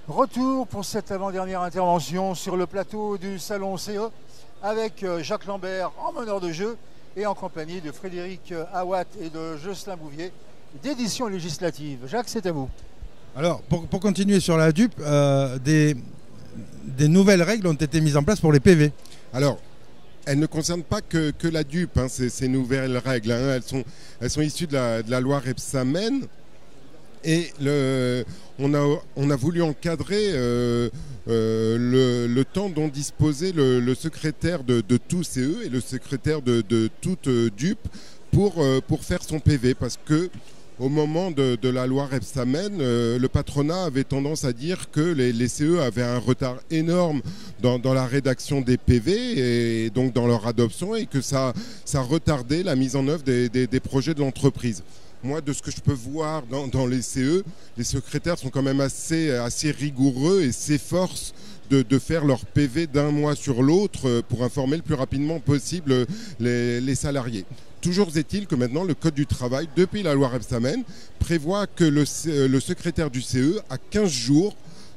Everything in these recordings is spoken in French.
Retour pour cette avant-dernière intervention sur le plateau du Salon CE avec Jacques Lambert en meneur de jeu et en compagnie de Frédéric Awatt et de Jocelyn Bouvier d'édition législative. Jacques, c'est à vous. Alors, pour continuer sur la DUP, des nouvelles règles ont été mises en place pour les PV. Alors, elles ne concernent pas que la DUP, hein, ces nouvelles règles. Hein, elles sont issues de la loi Rebsamen. Et on a voulu encadrer le temps dont disposait le secrétaire de tout CE et le secrétaire de toute DUP pour faire son PV. Parce que au moment de la loi Rebsamen, le patronat avait tendance à dire que les CE avaient un retard énorme dans la rédaction des PV et donc dans leur adoption, et que ça retardait la mise en œuvre des projets de l'entreprise. Moi, de ce que je peux voir dans les CE, les secrétaires sont quand même assez rigoureux et s'efforcent de faire leur PV d'un mois sur l'autre pour informer le plus rapidement possible les salariés. Toujours est-il que maintenant, le Code du travail, depuis la loi Rebsamen, prévoit que le secrétaire du CE a 15 jours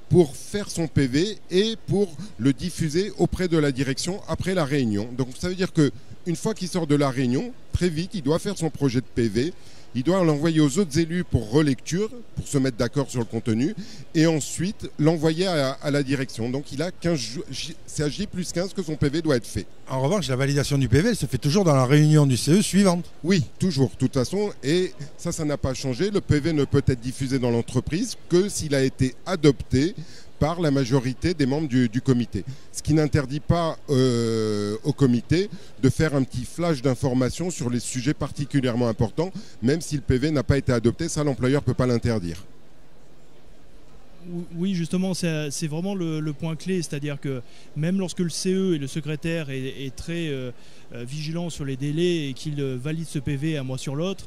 pour faire son PV et pour le diffuser auprès de la direction après la réunion. Donc ça veut dire qu'une fois qu'il sort de la réunion, très vite, il doit faire son projet de PV. Il doit l'envoyer aux autres élus pour relecture, pour se mettre d'accord sur le contenu, et ensuite l'envoyer à la direction. Donc il a 15 jours, c'est à J+15 que son PV doit être fait. En revanche, la validation du PV, elle se fait toujours dans la réunion du CE suivante. Oui, toujours, de toute façon, et ça n'a pas changé. Le PV ne peut être diffusé dans l'entreprise que s'il a été adopté par la majorité des membres du comité. Ce qui n'interdit pas au comité de faire un petit flash d'informations sur les sujets particulièrement importants, même si le PV n'a pas été adopté, ça l'employeur ne peut pas l'interdire. Oui, justement, c'est vraiment le point clé, c'est-à-dire que même lorsque le CE et le secrétaire est très vigilant sur les délais et qu'il valide ce PV un mois sur l'autre,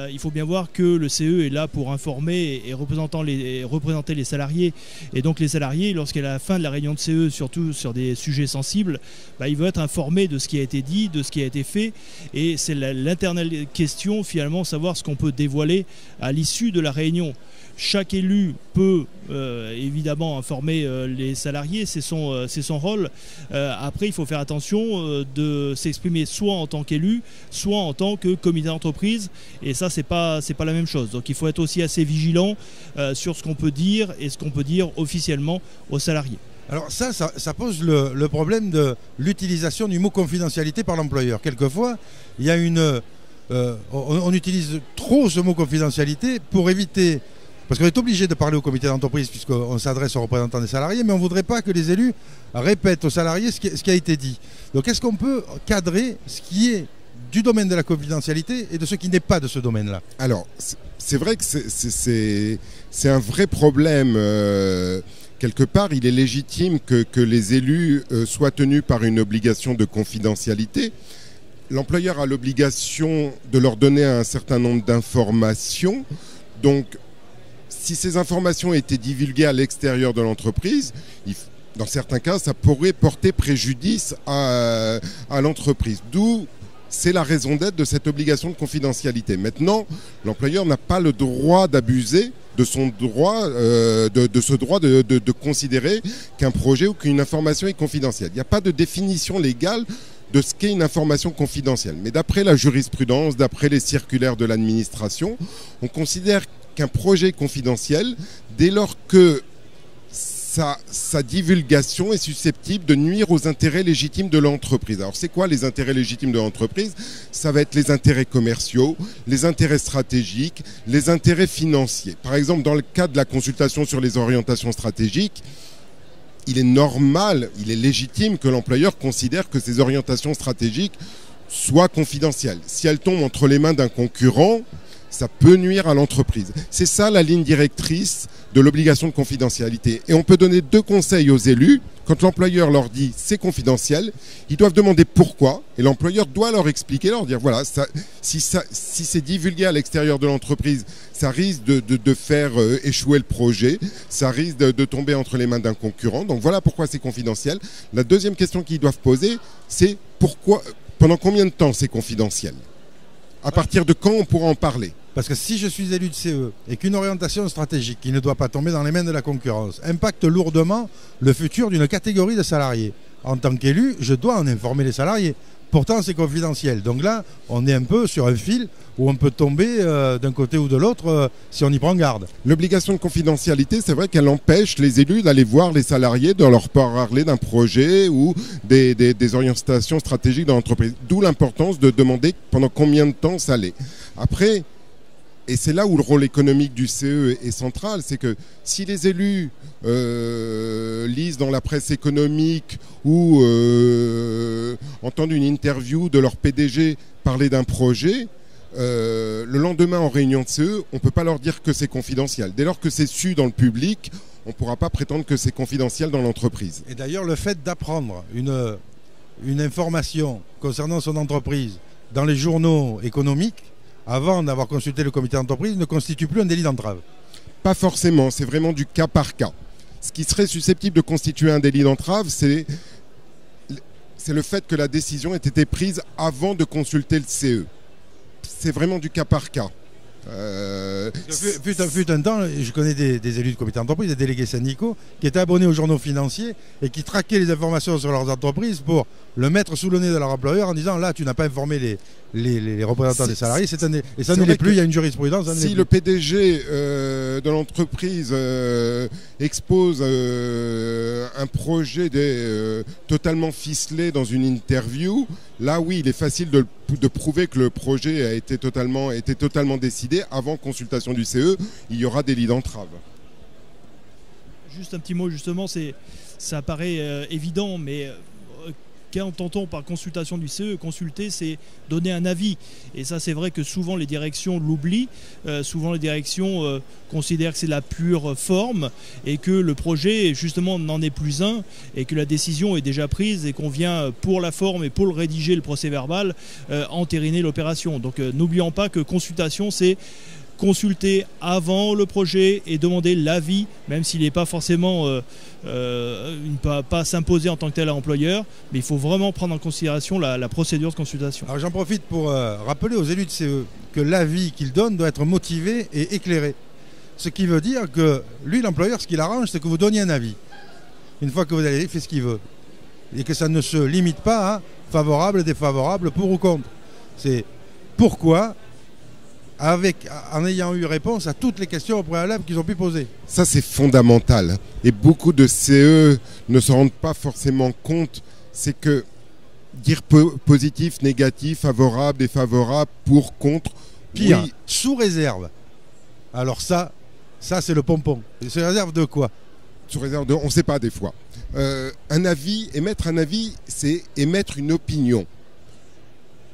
il faut bien voir que le CE est là pour informer et représenter les salariés. Et donc les salariés, lorsqu'à la fin de la réunion de CE, surtout sur des sujets sensibles, ils veulent être informés de ce qui a été dit, de ce qui a été fait. Et c'est l'internelle question, finalement, savoir ce qu'on peut dévoiler à l'issue de la réunion. Chaque élu peut évidemment informer les salariés, c'est son rôle. Après, il faut faire attention de s'exprimer soit en tant qu'élu, soit en tant que comité d'entreprise. Et ça, c'est pas la même chose. Donc il faut être aussi assez vigilant sur ce qu'on peut dire et ce qu'on peut dire officiellement aux salariés. Alors ça pose le problème de l'utilisation du mot confidentialité par l'employeur. Quelquefois, il y a on utilise trop ce mot confidentialité pour éviter... Parce qu'on est obligé de parler au comité d'entreprise puisqu'on s'adresse aux représentants des salariés, mais on ne voudrait pas que les élus répètent aux salariés ce qui a été dit. Donc est-ce qu'on peut cadrer ce qui est du domaine de la confidentialité et de ce qui n'est pas de ce domaine-là? Alors, c'est vrai que c'est un vrai problème. Quelque part, il est légitime que les élus soient tenus par une obligation de confidentialité. L'employeur a l'obligation de leur donner un certain nombre d'informations. Donc, si ces informations étaient divulguées à l'extérieur de l'entreprise, dans certains cas, ça pourrait porter préjudice à l'entreprise. D'où c'est la raison d'être de cette obligation de confidentialité. Maintenant, l'employeur n'a pas le droit d'abuser de son droit, de ce droit de considérer qu'un projet ou qu'une information est confidentielle. Il n'y a pas de définition légale de ce qu'est une information confidentielle. Mais d'après la jurisprudence, d'après les circulaires de l'administration, on considère qu'un projet est confidentiel dès lors que sa divulgation est susceptible de nuire aux intérêts légitimes de l'entreprise. Alors c'est quoi les intérêts légitimes de l'entreprise? Ça va être les intérêts commerciaux, les intérêts stratégiques, les intérêts financiers. Par exemple, dans le cas de la consultation sur les orientations stratégiques, il est normal, il est légitime que l'employeur considère que ces orientations stratégiques soient confidentielles. Si elles tombent entre les mains d'un concurrent, ça peut nuire à l'entreprise. C'est ça la ligne directrice de l'obligation de confidentialité. Et on peut donner deux conseils aux élus. Quand l'employeur leur dit c'est confidentiel, ils doivent demander pourquoi. Et l'employeur doit leur expliquer, leur dire voilà, si c'est divulgué à l'extérieur de l'entreprise, ça risque de faire échouer le projet, ça risque de tomber entre les mains d'un concurrent. Donc voilà pourquoi c'est confidentiel. La deuxième question qu'ils doivent poser, c'est pourquoi, pendant combien de temps c'est confidentiel? À partir de quand on pourra en parler? Parce que si je suis élu de CE et qu'une orientation stratégique qui ne doit pas tomber dans les mains de la concurrence impacte lourdement le futur d'une catégorie de salariés, en tant qu'élu, je dois en informer les salariés. Pourtant, c'est confidentiel. Donc là, on est un peu sur un fil où on peut tomber d'un côté ou de l'autre si on y prend garde. L'obligation de confidentialité, c'est vrai qu'elle empêche les élus d'aller voir les salariés, de leur parler d'un projet ou des orientations stratégiques dans l'entreprise. D'où l'importance de demander pendant combien de temps ça l'est. Après, et c'est là où le rôle économique du CE est central, c'est que si les élus lisent dans la presse économique ou entendent une interview de leur PDG parler d'un projet, le lendemain en réunion de CE, on ne peut pas leur dire que c'est confidentiel. Dès lors que c'est su dans le public, on ne pourra pas prétendre que c'est confidentiel dans l'entreprise. Et d'ailleurs, le fait d'apprendre une information concernant son entreprise dans les journaux économiques, avant d'avoir consulté le comité d'entreprise, ne constitue plus un délit d'entrave. Pas forcément, c'est vraiment du cas par cas. Ce qui serait susceptible de constituer un délit d'entrave, c'est le fait que la décision ait été prise avant de consulter le CE. C'est vraiment du cas par cas. Fut un temps, je connais des élus de comité d'entreprise, des délégués syndicaux, qui étaient abonnés aux journaux financiers et qui traquaient les informations sur leurs entreprises pour le mettre sous le nez de leur employeur en disant là, tu n'as pas informé les représentants des salariés, et ça ne l'est plus, il y a une jurisprudence. Si le PDG de l'entreprise expose un projet totalement ficelé dans une interview, là oui, il est facile de prouver que le projet a été totalement décidé avant consultation du CE, il y aura délit d'entrave. Juste un petit mot justement, ça paraît évident, mais qu'entend-on par consultation du CE? Consulter, c'est donner un avis. Et ça, c'est vrai que souvent les directions l'oublient. Souvent les directions considèrent que c'est la pure forme et que le projet, justement, n'en est plus un et que la décision est déjà prise et qu'on vient, pour la forme et pour le rédiger, le procès-verbal, entériner l'opération. Donc n'oublions pas que consultation, c'est consulter avant le projet et demander l'avis, même s'il n'est pas forcément pas s'imposer en tant que tel à l'employeur, mais il faut vraiment prendre en considération la procédure de consultation. Alors j'en profite pour rappeler aux élus de CE que l'avis qu'ils donnent doit être motivé et éclairé. Ce qui veut dire que lui, l'employeur, ce qu'il arrange, c'est que vous donniez un avis. Une fois que vous allez, il fait ce qu'il veut. Et que ça ne se limite pas à favorable, défavorable, pour ou contre. C'est pourquoi, en ayant eu réponse à toutes les questions au préalable qu'ils ont pu poser. Ça, c'est fondamental. Et beaucoup de CE ne se rendent pas forcément compte. C'est que dire positif, négatif, favorable, défavorable, pour, contre... Pire, oui. Sous réserve. Alors ça c'est le pompon. Et sous réserve de quoi? Sous réserve de... On ne sait pas des fois. Émettre un avis, c'est émettre une opinion.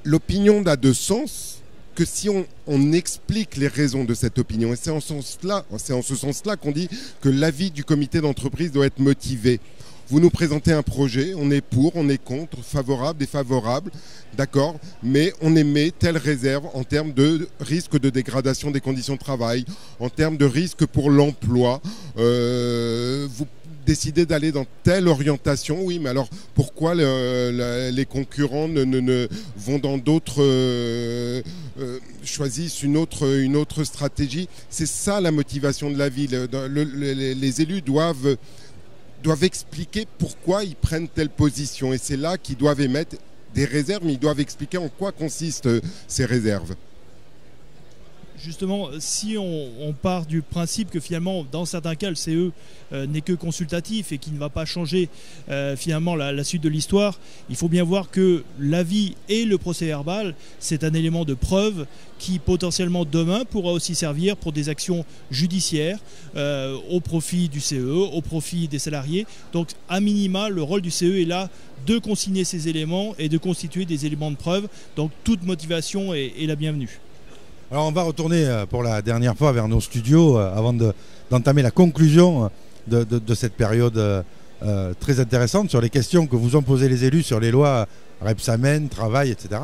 L'opinion n'a de sens que si on explique les raisons de cette opinion. Et c'est en ce sens-là qu'on dit que l'avis du comité d'entreprise doit être motivé. Vous nous présentez un projet, on est pour, on est contre, favorable, défavorable, d'accord, mais on émet telle réserve en termes de risque de dégradation des conditions de travail, en termes de risque pour l'emploi. Vous décidez d'aller dans telle orientation, oui, mais alors pourquoi les concurrents vont dans d'autres, choisissent une autre stratégie? C'est ça la motivation de la vie. Les élus doivent expliquer pourquoi ils prennent telle position, et c'est là qu'ils doivent émettre des réserves, mais ils doivent expliquer en quoi consistent ces réserves. Justement, si on part du principe que finalement, dans certains cas, le CE n'est que consultatif et qui ne va pas changer finalement la suite de l'histoire, il faut bien voir que l'avis et le procès-verbal, c'est un élément de preuve qui potentiellement demain pourra aussi servir pour des actions judiciaires au profit du CE, au profit des salariés. Donc à minima, le rôle du CE est là de consigner ces éléments et de constituer des éléments de preuve. Donc toute motivation est la bienvenue. Alors on va retourner pour la dernière fois vers nos studios avant d'entamer la conclusion de cette période très intéressante sur les questions que vous ont posées les élus sur les lois Rebsamen, travail, etc.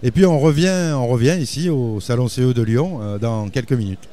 Et puis on revient ici au Salon CE de Lyon dans quelques minutes.